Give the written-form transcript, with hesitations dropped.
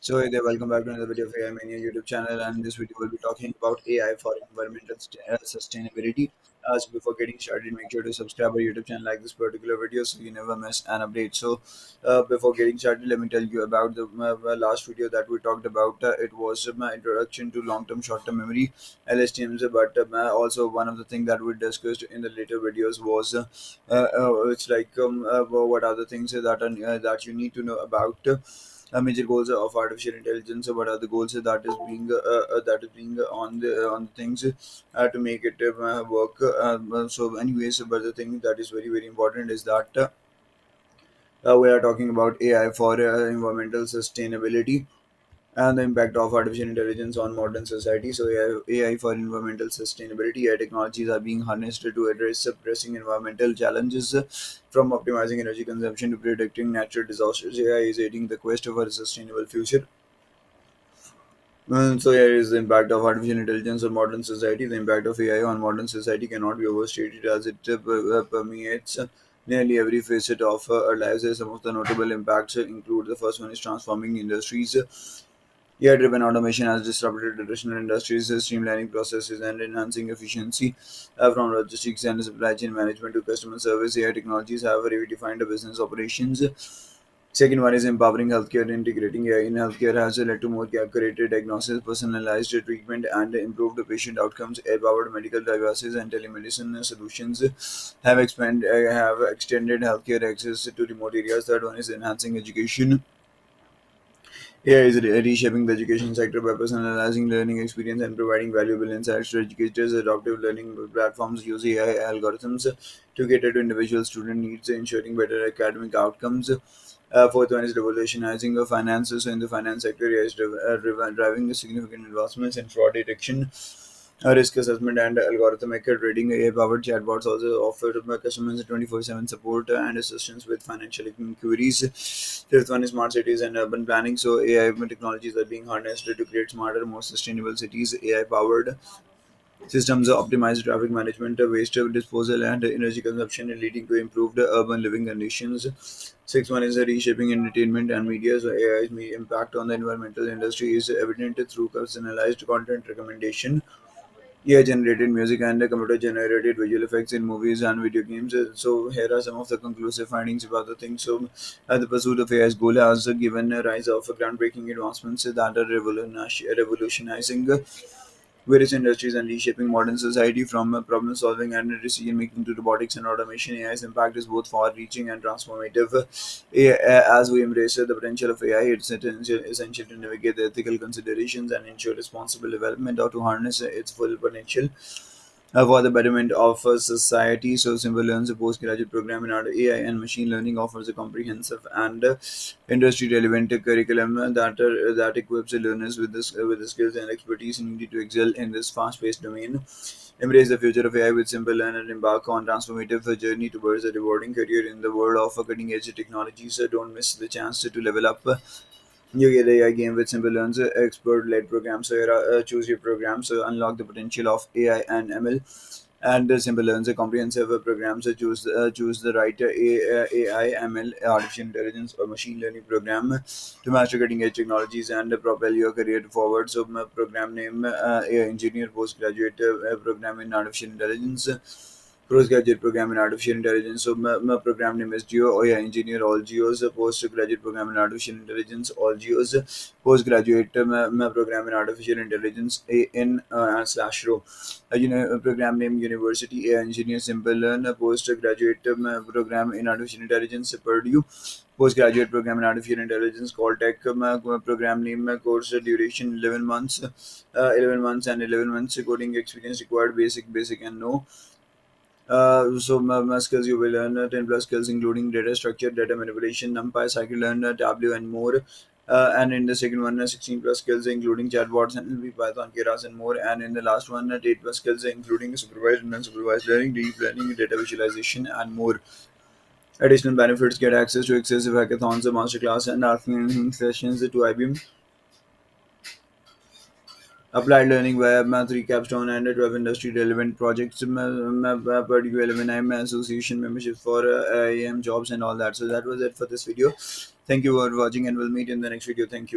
So hey there, welcome back to another video of AI Mania YouTube channel, and in this video we'll be talking about AI for environmental sustainability. So before getting started, make sure to subscribe our YouTube channel, like this particular video, so you never miss an update. So before getting started, let me tell you about the last video that we talked about. It was my introduction to long-term, short-term memory (LSTMs), but also one of the things that we discussed in the later videos was it's like what are the things that you need to know about. Major goals of artificial intelligence. What are the goals that is being on the things to make it work? So, anyways, but the thing that is very important is that we are talking about AI for environmental sustainability and the impact of artificial intelligence on modern society. So, AI for environmental sustainability, AI technologies are being harnessed to address pressing environmental challenges, from optimizing energy consumption to predicting natural disasters. AI is aiding the quest for a sustainable future. So here is the impact of artificial intelligence on modern society. The impact of AI on modern society cannot be overstated, as it permeates nearly every facet of our lives. Some of the notable impacts include: the first one is transforming industries. AI-driven automation has disrupted traditional industries, streamlining processes and enhancing efficiency. From logistics and supply chain management to customer service, AI technologies have redefined the business operations. Second one is empowering healthcare. Integrating AI in healthcare has led to more accurate diagnosis, personalized treatment, and improved patient outcomes. AI-powered medical devices and telemedicine solutions have extended healthcare access to remote areas. Third one is enhancing education. AI is reshaping the education sector by personalizing learning experience and providing valuable insights to educators. Adaptive learning platforms use AI algorithms to cater to individual student needs, ensuring better academic outcomes. Fourth one is revolutionizing of finances. So in the finance sector, AI is driving significant advancements in fraud detection, risk assessment, and algorithmic trading. AI-powered chatbots also offer customers 24/7 support and assistance with financial inquiries. Fifth one is smart cities and urban planning. So AI technologies are being harnessed to create smarter, more sustainable cities. AI-powered systems optimize traffic management, waste disposal, and energy consumption, leading to improved urban living conditions. Sixth one is reshaping entertainment and media. So AI's impact on the environmental industry is evident through personalized content recommendation, AI generated music, and computer generated visual effects in movies and video games. So here are some of the conclusive findings about the thing. So the pursuit of AI's goal has given a rise of groundbreaking advancements that are revolutionizing various industries and reshaping modern society. From problem solving and decision making to robotics and automation, AI's impact is both far reaching and transformative. As we embrace the potential of AI, it's essential to navigate the ethical considerations and ensure responsible development, or to harness its full potential for the betterment of society. So, Simple Learns, a postgraduate program in AI and machine learning, offers a comprehensive and industry-relevant curriculum that equips the learners with the skills and expertise needed to excel in this fast-paced domain. Embrace the future of AI with Simple Learn and embark on transformative journey towards a rewarding career in the world of cutting-edge technologies. Don't miss the chance to level up. You get AI game with Simple Learns, expert-led programs. So here choose your programs, unlock the potential of AI and ML. And Simple Learns, a comprehensive program. So choose the right AI, ML, artificial intelligence, or machine learning program to master cutting-edge technologies and propel your career forward. So my program name, AI Engineer, postgraduate program in artificial intelligence. Postgraduate program in artificial intelligence. So my program name is Geo. Oh yeah, engineer all Geos. Postgraduate program in artificial intelligence all Geos. Postgraduate my program in artificial intelligence in slash row. Program name University AI Engineer Simple Learn. Postgraduate program in artificial intelligence Purdue. Postgraduate program in artificial intelligence Caltech. Program name course duration 11 months. 11 months and 11 months coding experience required, basic and no. My skills you will learn 10 plus skills including data structure, data manipulation, NumPy, scikit-learn, Tableau, and more. And in the second one, 16 plus skills including chatbots, NLP, Python, Keras, and more. And in the last one, 8 plus skills including supervised and unsupervised learning, deep learning, data visualization, and more. Additional benefits: get access to excessive hackathons, masterclass, and afternoon sessions to IBM. Applied learning web math capstone and 12 industry relevant projects, particular alumni association membership for IAM jobs and all that. So that was it for this video. Thank you for watching, and we'll meet in the next video. Thank you.